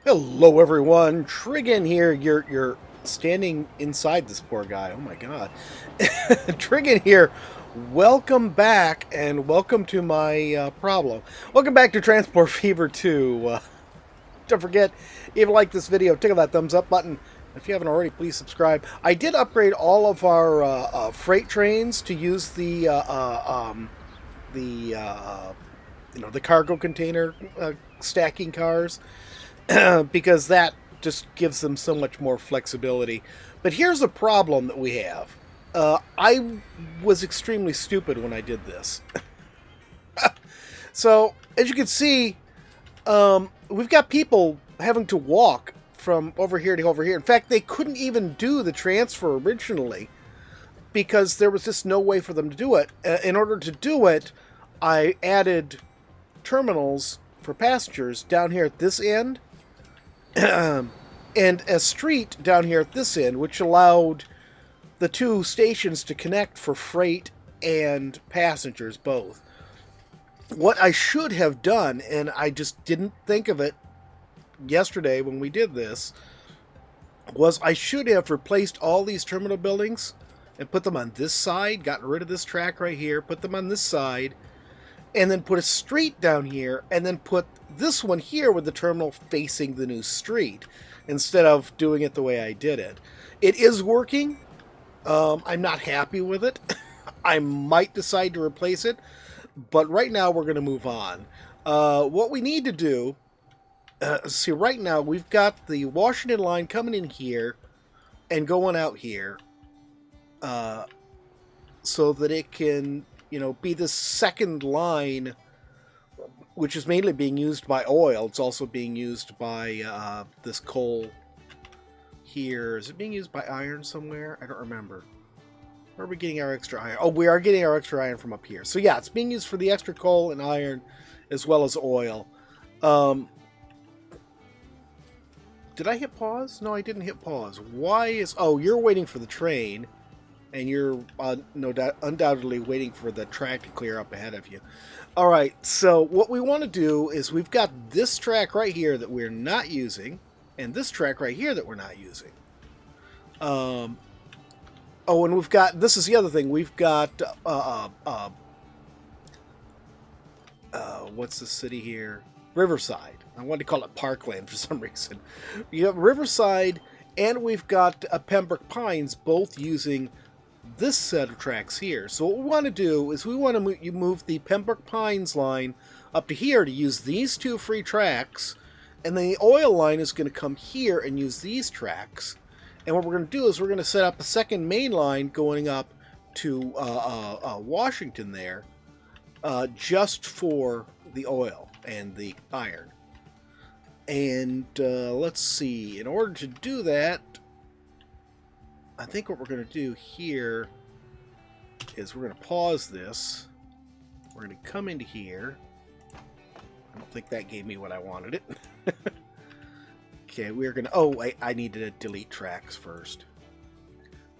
Hello, everyone. Trigan here. You're standing inside this poor guy. Oh my God. Trigan here. Welcome back, and welcome to my problem. Welcome back to Transport Fever 2. Don't forget, if you like this video, tickle that thumbs up button. If you haven't already, please subscribe. I did upgrade all of our freight trains to use the cargo container stacking cars. Because that just gives them so much more flexibility. But here's a problem that we have. I was extremely stupid when I did this. So, as you can see, we've got people having to walk from over here to over here. In fact, they couldn't even do the transfer originally because there was just no way for them to do it. In order to do it, I added terminals for passengers down here at this end. And a street down here at this end, which allowed the two stations to connect for freight and passengers both. What I should have done, and I just didn't think of it yesterday when we did this, was I should have replaced all these terminal buildings and put them on this side, gotten rid of this track right here, put them on this side, and then put a street down here, and then put this one here with the terminal facing the new street, instead of doing it the way I did it. It is working. I'm not happy with it. I might decide to replace it, but right now we're going to move on. What we need to do, see, right now we've got the Washington line coming in here and going out here, so that it can, be the second line, which is mainly being used by oil. It's also being used by this coal here. Is it being used by iron somewhere? I don't remember. Where are we getting our extra iron? Oh, we are getting our extra iron from up here. So yeah, it's being used for the extra coal and iron as well as oil. Did I hit pause? No, I didn't hit pause. Why is... Oh, you're waiting for the train. And you're undoubtedly waiting for the track to clear up ahead of you. All right, so what we want to do is we've got this track right here that we're not using, and this track right here that we're not using. Oh, and we've got, this is the other thing, we've got, what's the city here? Riverside. I wanted to call it Parkland for some reason. You have Riverside, and we've got Pembroke Pines both using this set of tracks here. So what we want to do is we want to move the Pembroke Pines line up to here to use these two free tracks, and then the oil line is going to come here and use these tracks. And what we're going to do is we're going to set up a second main line going up to Washington there, just for the oil and the iron. And let's see, in order to do that, I think what we're going to do here is we're going to pause this. We're going to come into here. I don't think that gave me what I wanted it. Okay, we're going to... Oh, I need to delete tracks first.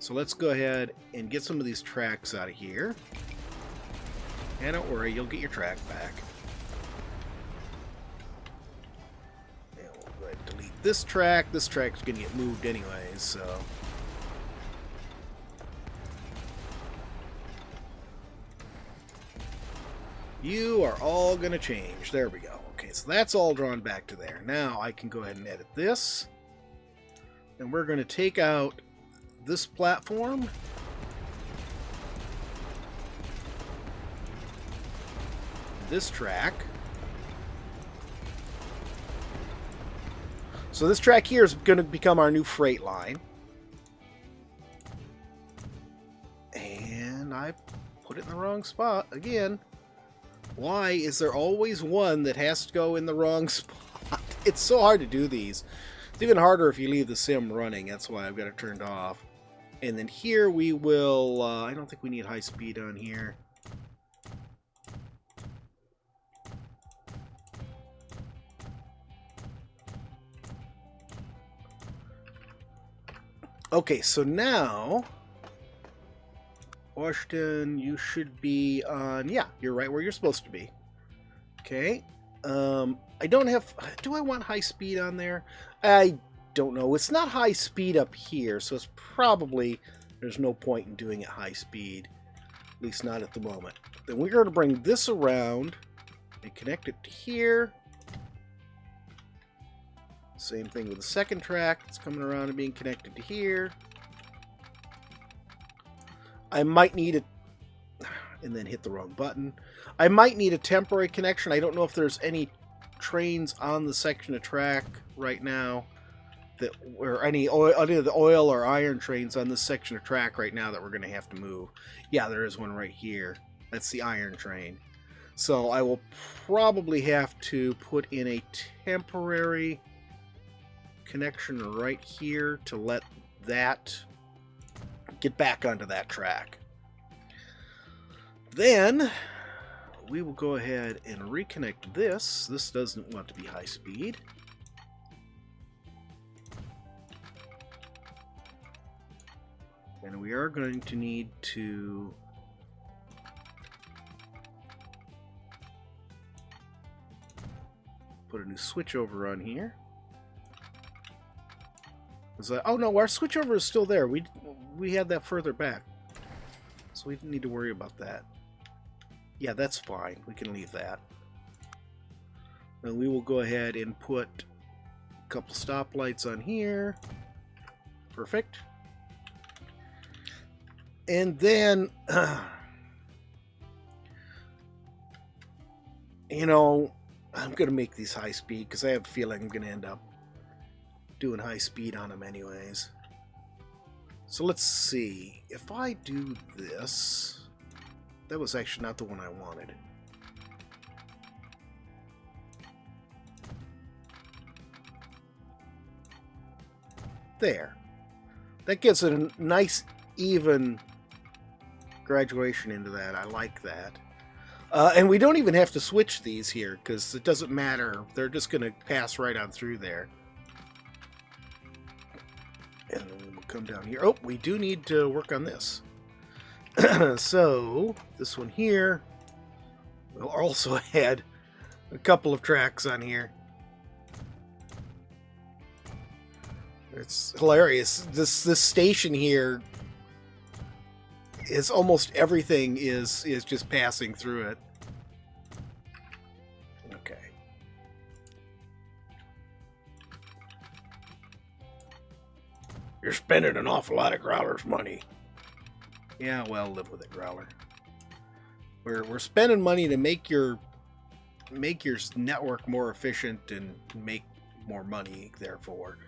So let's go ahead and get some of these tracks out of here. And don't worry, you'll get your track back. And we'll go ahead and delete this track. This track's going to get moved anyways, so... You are all going to change. There we go. Okay, so that's all drawn back to there. Now I can go ahead and edit this. And we're going to take out this platform. This track. So this track here is going to become our new freight line. And I put it in the wrong spot again. Why is there always one that has to go in the wrong spot? It's so hard to do these. It's even harder if you leave the sim running. That's why I've got it turned off. And then here we will... I don't think we need high speed on here. Okay, so now... Washington, you should be on... Yeah, you're right where you're supposed to be. Okay, I don't have... Do I want high speed on there? I don't know. It's not high speed up here, so it's probably... There's no point in doing it high speed. At least not at the moment. Then we're going to bring this around and connect it to here. Same thing with the second track. It's coming around and being connected to here. I might need it... And then hit the wrong button. I might need a temporary connection. I don't know if there's any trains on the section of track right now that, or any of the oil or iron trains on this section of track right now that we're going to have to move. Yeah, there is one right here. That's the iron train. So I will probably have to put in a temporary connection right here to let that get back onto that track. Then we will go ahead and reconnect this. This doesn't want to be high speed. And we are going to need to put a new switchover on here. Oh no, our switchover is still there. We had that further back. So we didn't need to worry about that. Yeah, that's fine. We can leave that. And we will go ahead and put a couple stoplights on here. Perfect. And then, you know, I'm going to make these high speed because I have a feeling I'm going to end up doing high speed on them anyways. So let's see. If I do this... That was actually not the one I wanted. There. That gives it a nice, even graduation into that. I like that. And we don't even have to switch these here, because it doesn't matter. They're just going to pass right on through there. And then we'll come down here. Oh, we do need to work on this. So, this one here will also add a couple of tracks on here. It's hilarious. This station here is almost everything is just passing through it. Okay. You're spending an awful lot of Growler's money. Yeah, well, live with it, Growler. We're spending money to make your network more efficient and make more money, therefore.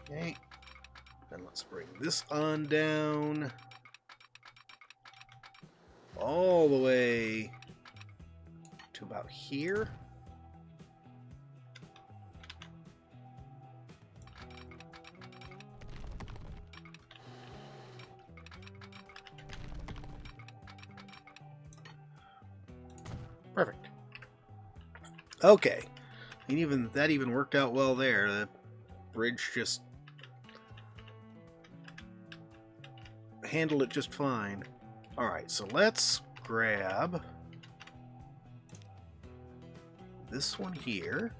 Okay. Then let's bring this on down. All the way to about here. Perfect. Okay. And that even worked out well there. The bridge just handled it just fine. Alright, so let's grab this one here.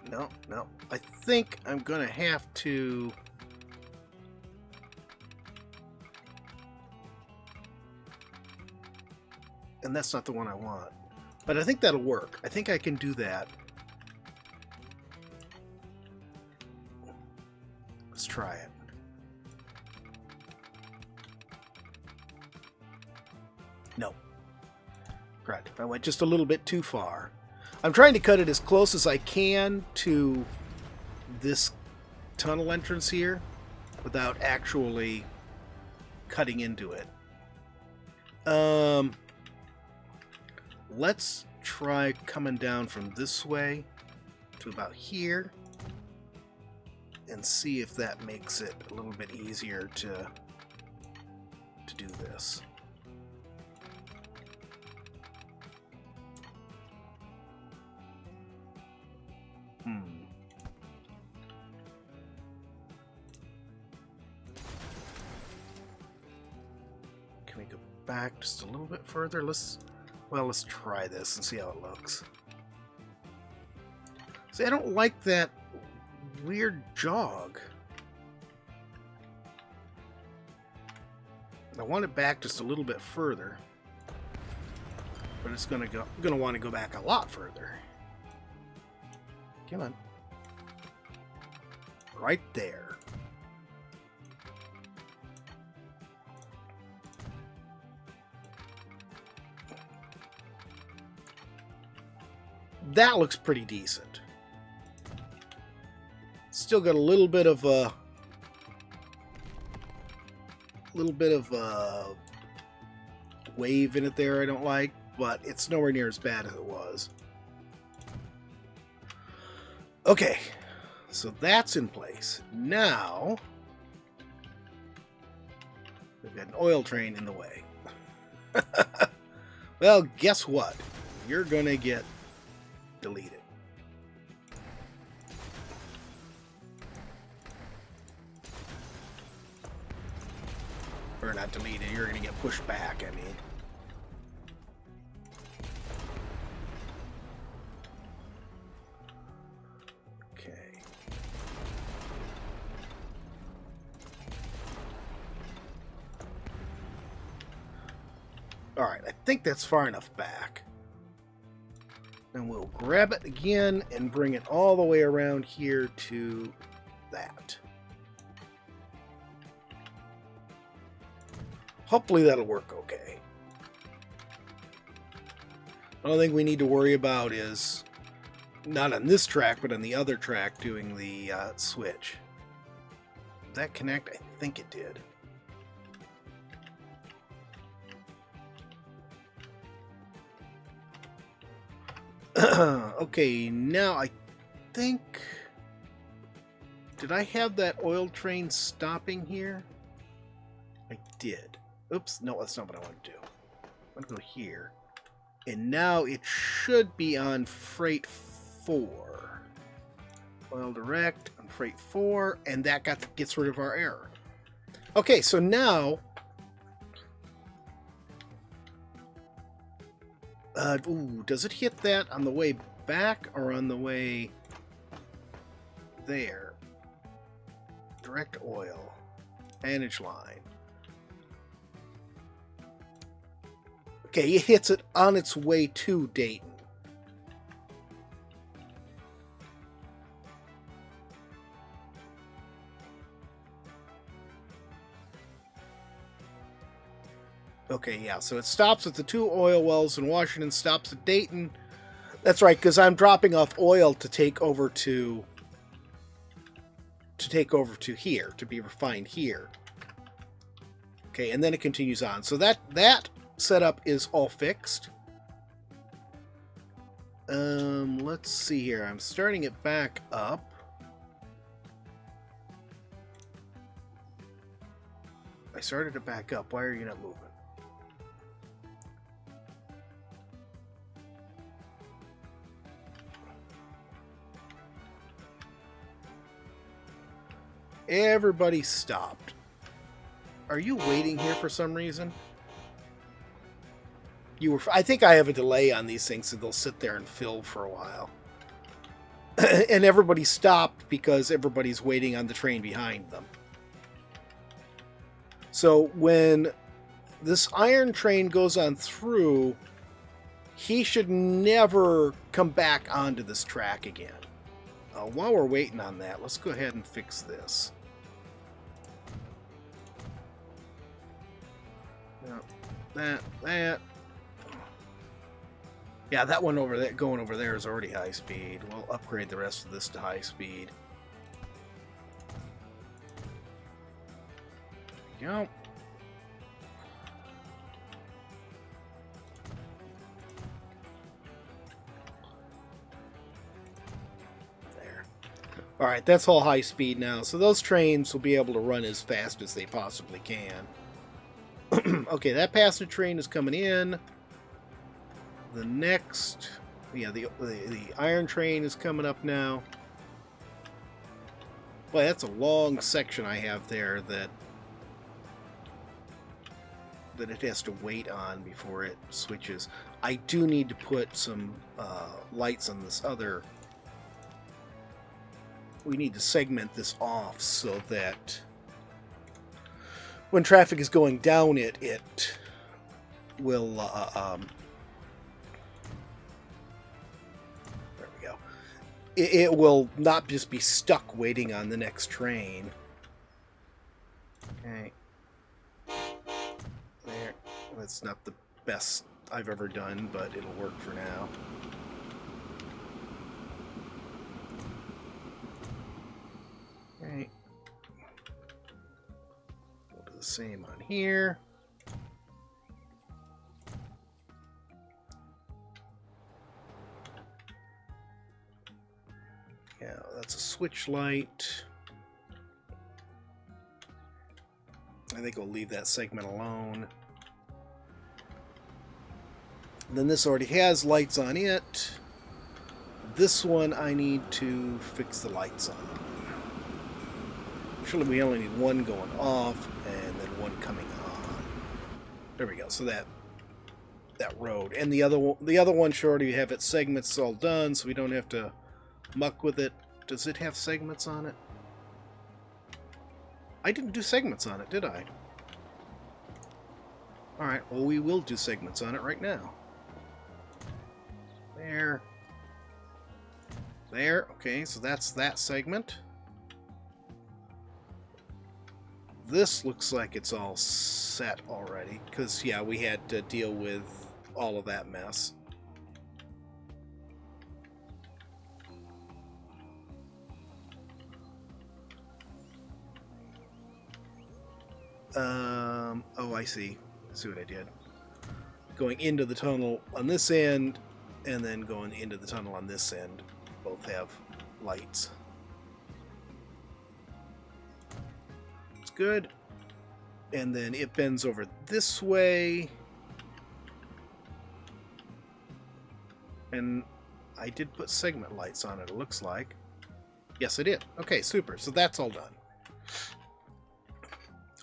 No. I think I'm going to have to... And that's not the one I want. But I think that'll work. I think I can do that. Let's try it. No. Right. I went just a little bit too far. I'm trying to cut it as close as I can to this tunnel entrance here without actually cutting into it. Let's try coming down from this way to about here and see if that makes it a little bit easier to do this. Can we go back just a little bit further? Let's Well, let's try this and see how it looks. See, I don't like that weird jog. I want it back just a little bit further, but it's gonna want to go back a lot further. Come on, right there. That looks pretty decent. Still got a little bit of wave in it there I don't like, but it's nowhere near as bad as it was. Okay, so that's in place. Now we've got an oil train in the way. Well, guess what? You're gonna get deleted. Or not deleted, you're going to get pushed back, I mean. Okay. Alright, I think that's far enough back. Then we'll grab it again and bring it all the way around here to that. Hopefully that'll work okay. The only thing we need to worry about is, not on this track, but on the other track, doing the switch. Did that connect? I think it did. Okay, now I think... Did I have that oil train stopping here? I did. Oops, no, that's not what I want to do. I'm going to go here. And now it should be on Freight 4. Oil Direct on Freight 4, and that gets rid of our error. Okay, so now... does it hit that on the way back or on the way there? Direct oil. Manage line. Okay, it hits it on its way to Dayton. Okay, yeah, so it stops at the 2 oil wells in Washington, stops at Dayton. That's right, because I'm dropping off oil to take over to here, to be refined here. Okay, and then it continues on. So that setup is all fixed. Let's see here. I'm starting it back up. I started it back up. Why are you not moving? Everybody stopped. Are you waiting here for some reason? You were. I think I have a delay on these things, so they'll sit there and fill for a while. And everybody stopped because everybody's waiting on the train behind them. So when this iron train goes on through, he should never come back onto this track again. While we're waiting on that, let's go ahead and fix this. That. Yeah, that one over there, going over there, is already high speed. We'll upgrade the rest of this to high speed. There we go. There. Alright, that's all high speed now. So those trains will be able to run as fast as they possibly can. Okay, that passenger train is coming in. The next... Yeah, the iron train is coming up now. Boy, that's a long section I have there that... that it has to wait on before it switches. I do need to put some lights on this other. We need to segment this off so that when traffic is going down it will there we go. It will not just be stuck waiting on the next train. Okay. There. That's not the best I've ever done, but it'll work for now. Okay. We'll do the same on here. Yeah, that's a switch light. I think we'll leave that segment alone. And then this already has lights on it. This one I need to fix the lights on. Actually, we only need one going off and then one coming on. There we go. So that road, and the other one should already have its segments all done, so we don't have to muck with it. Does it have segments on it? I didn't do segments on it, did I? Alright, well, we will do segments on it right now. There. There. Okay, so that's that segment. This looks like it's all set already, because, yeah, we had to deal with all of that mess. Oh, I see. See what I did. Going into the tunnel on this end, and then going into the tunnel on this end. Both have lights. It's good. And then it bends over this way. And I did put segment lights on it, it looks like. Yes, I did. Okay, super. So that's all done.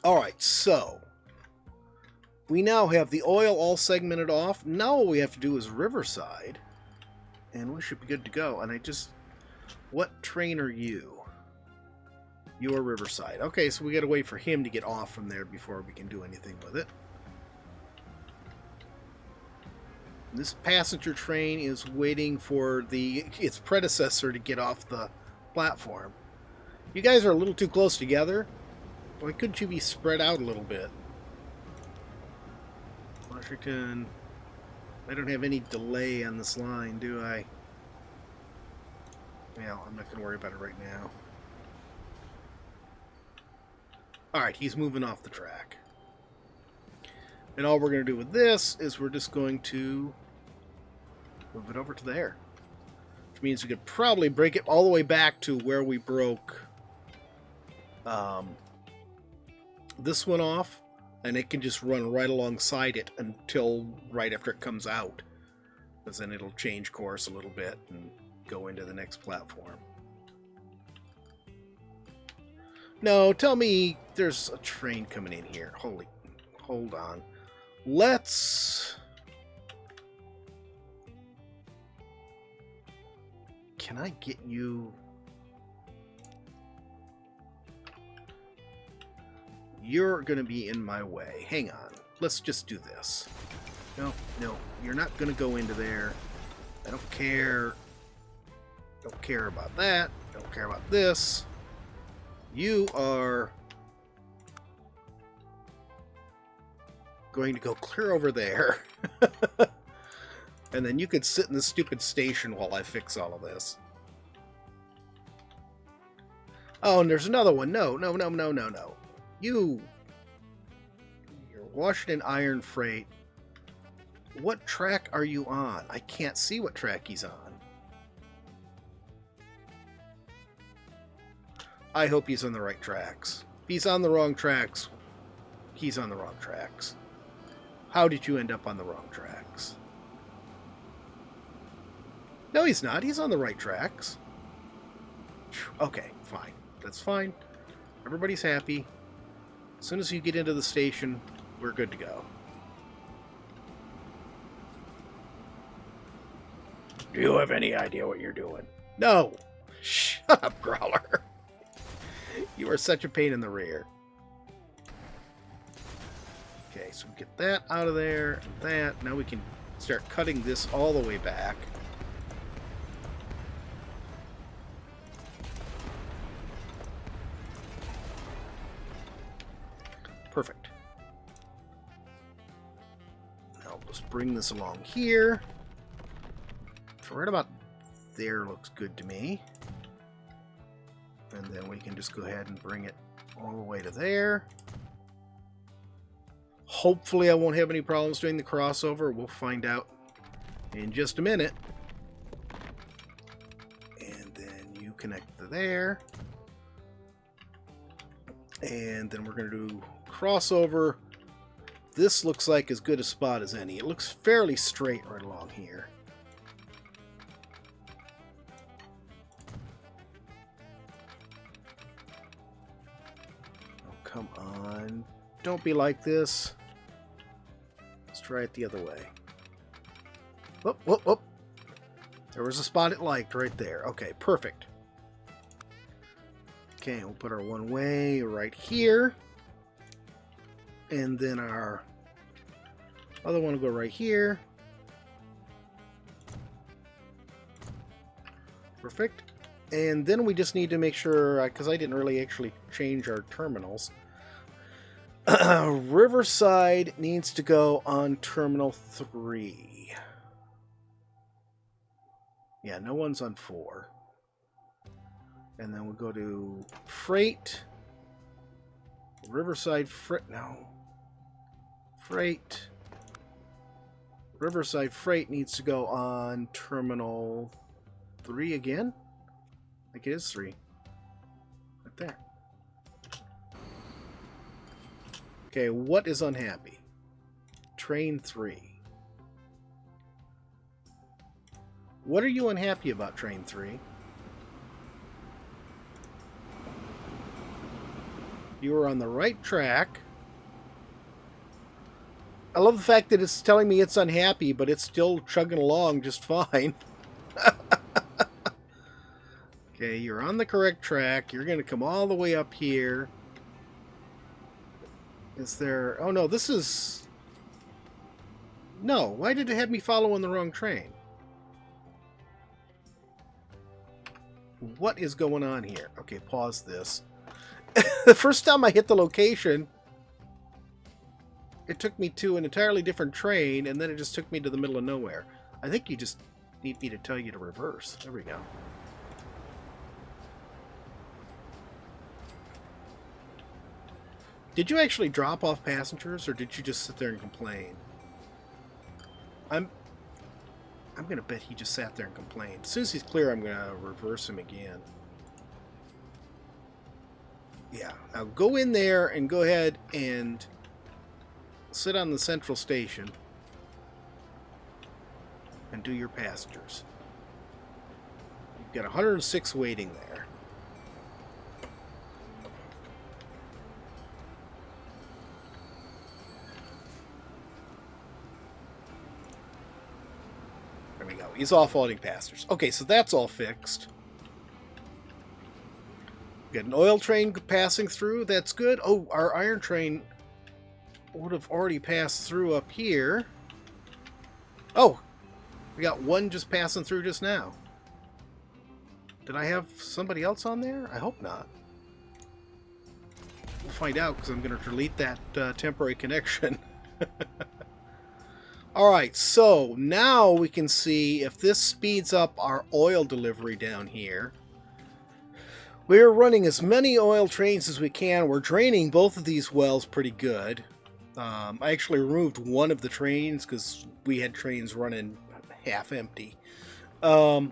Alright, so we now have the oil all segmented off. Now all we have to do is Riverside, and we should be good to go. And what train are you? You're Riverside. Okay, so we gotta wait for him to get off from there before we can do anything with it. This passenger train is waiting for its predecessor to get off the platform. You guys are a little too close together. Why couldn't you be spread out a little bit? Washington. I don't have any delay on this line, do I? Well, I'm not going to worry about it right now. Alright, he's moving off the track. And all we're going to do with this is we're just going to move it over to there. Which means we could probably break it all the way back to where we broke this one off, and it can just run right alongside it until right after it comes out, because then it'll change course a little bit and go into the next platform. No, tell me there's a train coming in here. Hold on. Can I get you? You're going to be in my way. Hang on. Let's just do this. No, you're not going to go into there. I don't care. Don't care about that. Don't care about this. You are going to go clear over there. And then you could sit in the stupid station while I fix all of this. Oh, and there's another one. No. You're Washington Iron Freight. What track are you on? I can't see what track he's on. I hope he's on the right tracks. If he's on the wrong tracks, he's on the wrong tracks. How did you end up on the wrong tracks? No, he's not. He's on the right tracks. Okay, fine. That's fine. Everybody's happy. As soon as you get into the station, we're good to go. Do you have any idea what you're doing? No! Shut up, Growler. You are such a pain in the rear. Okay, so we get that out of there, and that. Now we can start cutting this all the way back. Perfect. Now let's bring this along here. So right about there looks good to me. And then we can just go ahead and bring it all the way to there. Hopefully I won't have any problems doing the crossover. We'll find out in just a minute. And then you connect to there. And then we're going to do crossover. This looks like as good a spot as any. It looks fairly straight right along here. Oh, come on. Don't be like this. Let's try it the other way. Whoop, whoop, whoop. There was a spot it liked right there. Okay, perfect. Okay, we'll put our one way right here. And then our other one will go right here. Perfect. And then we just need to make sure, because I didn't really actually change our terminals. Riverside needs to go on Terminal 3. Yeah, no one's on 4. And then we'll go to Freight. Riverside Freight. No. Freight. Riverside Freight needs to go on Terminal 3 again. I think it is 3. Right there. Okay, what is unhappy? Train 3. What are you unhappy about, Train 3? You are on the right track. I love the fact that it's telling me it's unhappy, but it's still chugging along just fine. Okay, you're on the correct track. You're going to come all the way up here. Is there... Oh, no, this is... No, why did it have me following the wrong train? What is going on here? Okay, pause this. The first time I hit the location, it took me to an entirely different train, and then it just took me to the middle of nowhere. I think you just need me to tell you to reverse. There we go. Did you actually drop off passengers, or did you just sit there and complain? I'm going to bet he just sat there and complained. As soon as he's clear, I'm going to reverse him again. Yeah, now go in there and go ahead and sit on the central station and do your passengers. You've got 106 waiting there. There we go. He's offloading passengers. Okay, so that's all fixed. Got an oil train passing through. That's good. Oh, our iron train would have already passed through up here. Oh, we got one just passing through just now. Did I have somebody else on there? I hope not. We'll find out because I'm going to delete that temporary connection. Alright, so now we can see if this speeds up our oil delivery down here. We're running as many oil trains as we can. We're draining both of these wells pretty good. I actually removed one of the trains because we had trains running half empty. And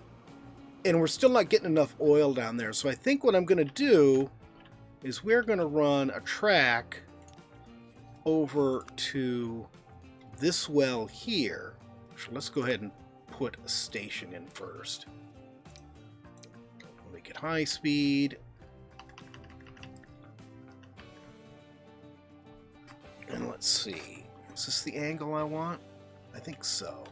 we're still not getting enough oil down there. So I think what I'm going to do is we're going to run a track over to this well here. So let's go ahead and put a station in first. Make it high speed. And let's see. Is this the angle I want? I think so.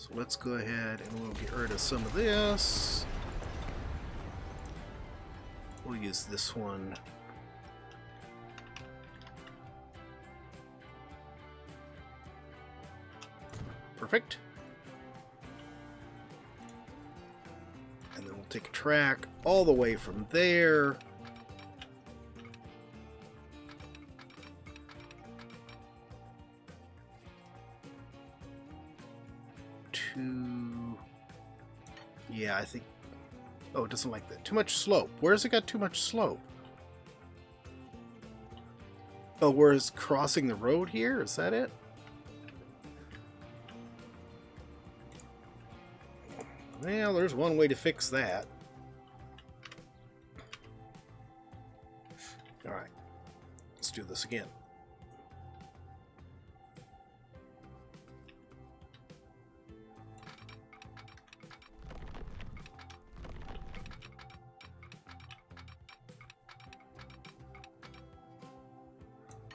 So let's go ahead and we'll get rid of some of this. We'll use this one. Perfect. And then we'll take a track all the way from there to... Yeah, I think... Oh, it doesn't like that. Too much slope. Where's it got too much slope? Oh, where's crossing the road here? Is that it? Well, there's one way to fix that. Alright. Let's do this again.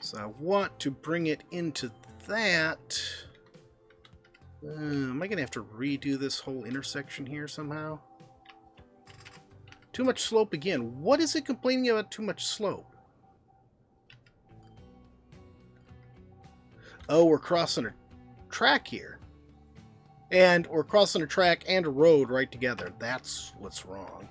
So I want to bring it into that. Am I going to have to redo this whole intersection here somehow? Too much slope again. What is it complaining about too much slope? Oh, we're crossing a track here. And we're crossing a track and a road right together. That's what's wrong.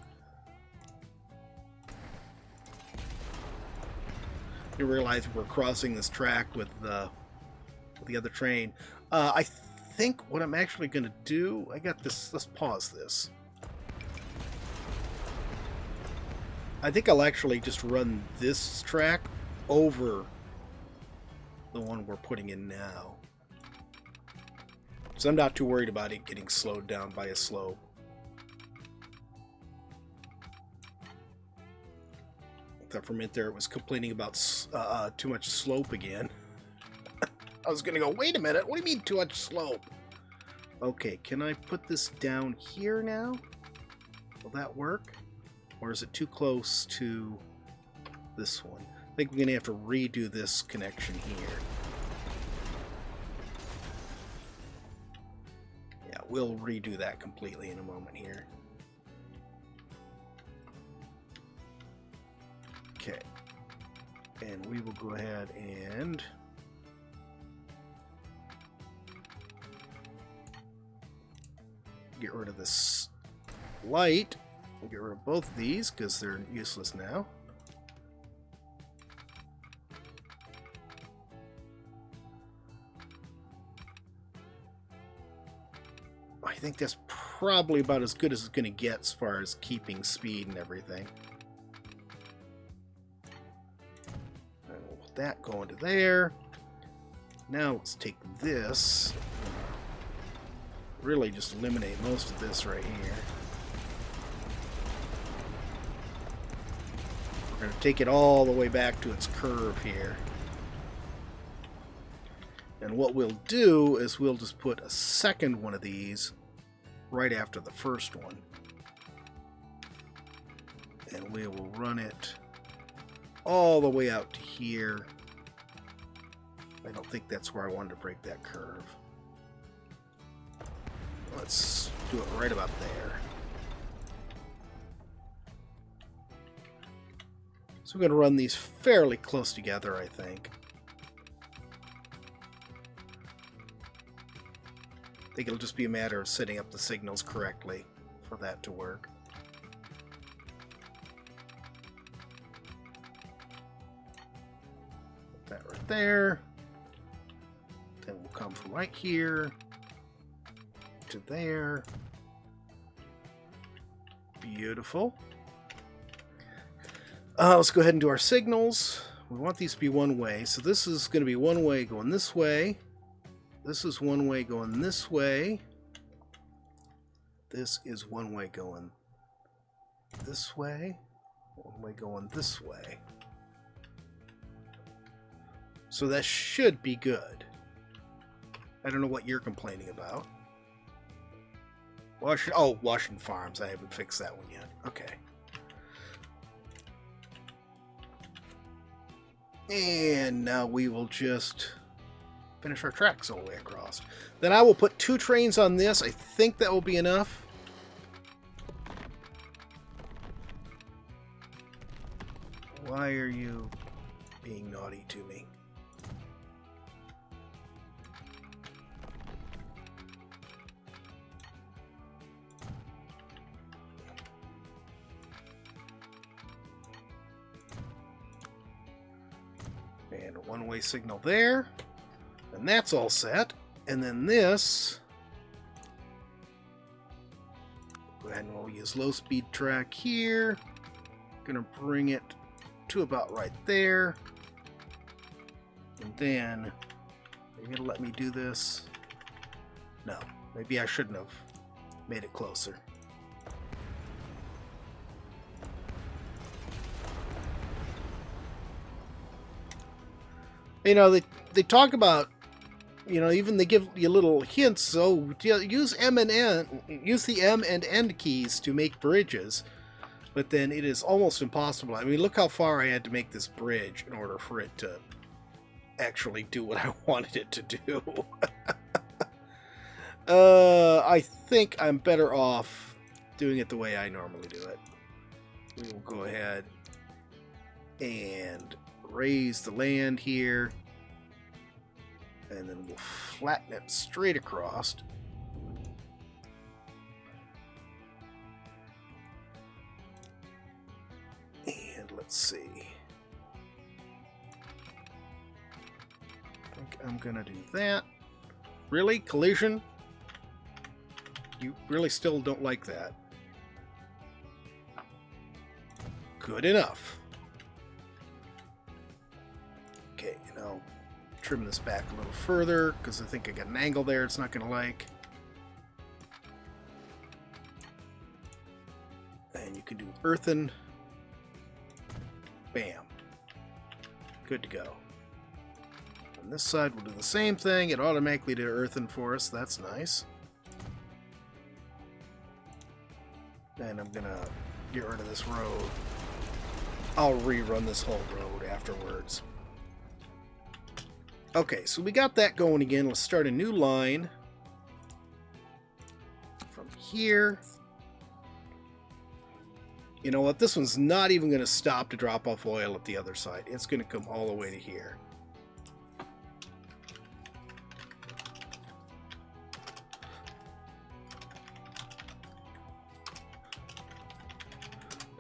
You realize we're crossing this track with the other train. I think what I'm actually going to do... I got this... Let's pause this. I think I'll actually just run this track over the one we're putting in now. So I'm not too worried about it getting slowed down by a slope. Except for a minute there, it was complaining about too much slope again. I was going to go, wait a minute, what do you mean too much slope? Okay, can I put this down here now? Will that work? Or is it too close to this one? I think we're going to have to redo this connection here. Yeah, we'll redo that completely in a moment here. Okay. And we will go ahead and get rid of this light. We'll get rid of both of these because they're useless now. I think that's probably about as good as it's going to get as far as keeping speed and everything. And we'll let that go into there. Now let's take this. Really just eliminate most of this right here. We're going to take it all the way back to its curve here. And what we'll do is we'll just put a second one of these right after the first one. And we will run it all the way out to here. I don't think that's where I wanted to break that curve. Let's do it right about there. So we're going to run these fairly close together, I think. I think it'll just be a matter of setting up the signals correctly for that to work. Put that right there. Then we'll come from right here to there. Beautiful. Let's go ahead and do our signals. We want these to be one way. So this is going to be one way going this way. This is one way going this way. This is one way going this way. One way going this way. So that should be good. I don't know what you're complaining about. Washington Farms. I haven't fixed that one yet. Okay. And now we will just finish our tracks all the way across. Then I will put 2 trains on this. I think that will be enough. Why are you being naughty to me? And a one-way signal there. And that's all set. And then this... Go ahead and we'll use low-speed track here. Gonna bring it to about right there. And then... Are you gonna let me do this? No. Maybe I shouldn't have made it closer. You know, they talk about, you know, even they give you little hints. So use M and N, use the M and N keys to make bridges, but then it is almost impossible. I mean, look how far I had to make this bridge in order for it to actually do what I wanted it to do. I think I'm better off doing it the way I normally do it. We will go ahead and raise the land here, and then we'll flatten it straight across. And let's see. I think I'm gonna do that. Really? Collision? You really still don't like that? Good enough. Okay, and I'll trim this back a little further because I think I got an angle there it's not going to like. And you can do earthen. Bam. Good to go. On this side we'll do the same thing. It automatically did earthen for us. That's nice. And I'm going to get rid of this road. I'll rerun this whole road afterwards. Okay, so we got that going again. Let's start a new line from here. You know what? This one's not even going to stop to drop off oil at the other side. It's going to come all the way to here.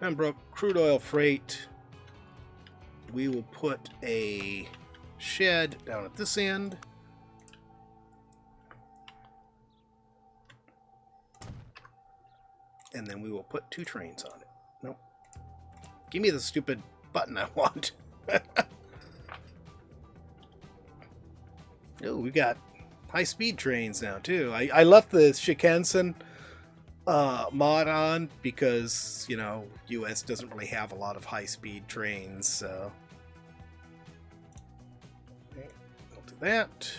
Pembroke crude oil freight. We will put a shed down at this end. And then we will put 2 trains on it. Nope. Give me the stupid button I want. Oh, we got high-speed trains now, too. I left the Shinkansen mod on because, you know, US doesn't really have a lot of high-speed trains, so... that.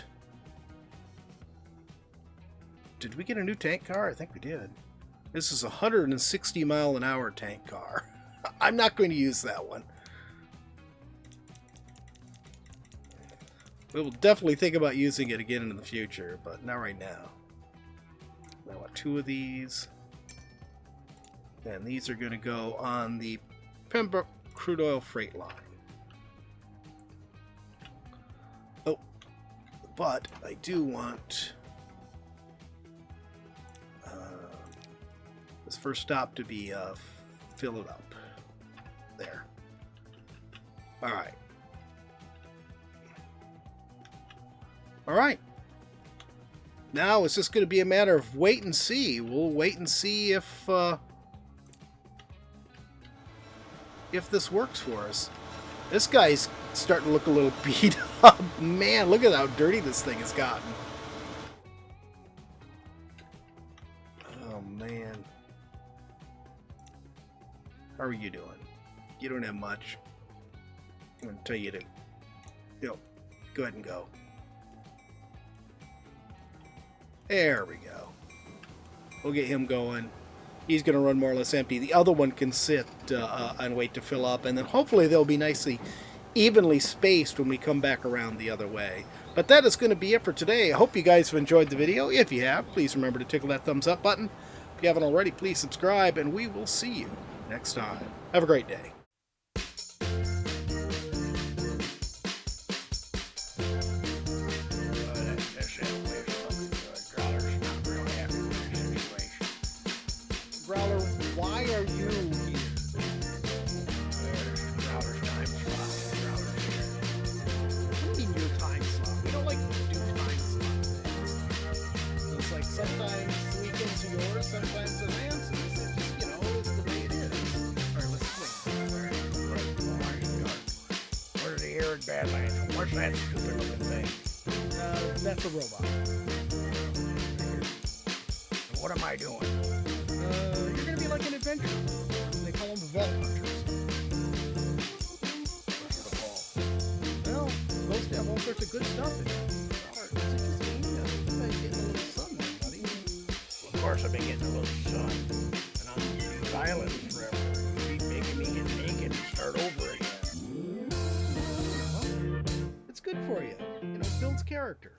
Did we get a new tank car? I think we did. This is a 160 mile an hour tank car. I'm not going to use that one. We will definitely think about using it again in the future, but not right now. I want 2 of these. And these are going to go on the Pembroke crude oil freight line. But I do want this first stop to be fill it up. There. Alright. Alright. Now it's just going to be a matter of wait and see. We'll wait and see if this works for us. This guy's starting to look a little beat up. Man, look at how dirty this thing has gotten. Oh, man. How are you doing? You don't have much. I'm going to tell you to... go ahead and go. There we go. We'll get him going. He's going to run more or less empty. The other one can sit and wait to fill up, and then hopefully they'll be nicely evenly spaced when we come back around the other way. But that is going to be it for today. I hope you guys have enjoyed the video. If you have, please remember to tickle that thumbs up button. If you haven't already, please subscribe, and we will see you next time. Have a great day. Growler, why are you here? Growler's time slot. Growler's here. What do you mean your time slot? We don't like to do time slot things. It's like sometimes the weekends are yours, sometimes they're Nancy's. It's just, you know, it's the way it is. Alright, let's swing. Where's the air in Badlands? What's that stupid looking thing? That's a robot. What am I doing? You're gonna be like an adventurer. They call them vault hunters. What's the ball? Well, it's supposed to have all sorts of good stuff in it. Or is it just me? You've been getting a little sun there, buddy. Well, of course I've been getting a little sun. And I'm on these islands forever. You keep making me get naked and start over again. Well, it's good for you. You know, it builds character.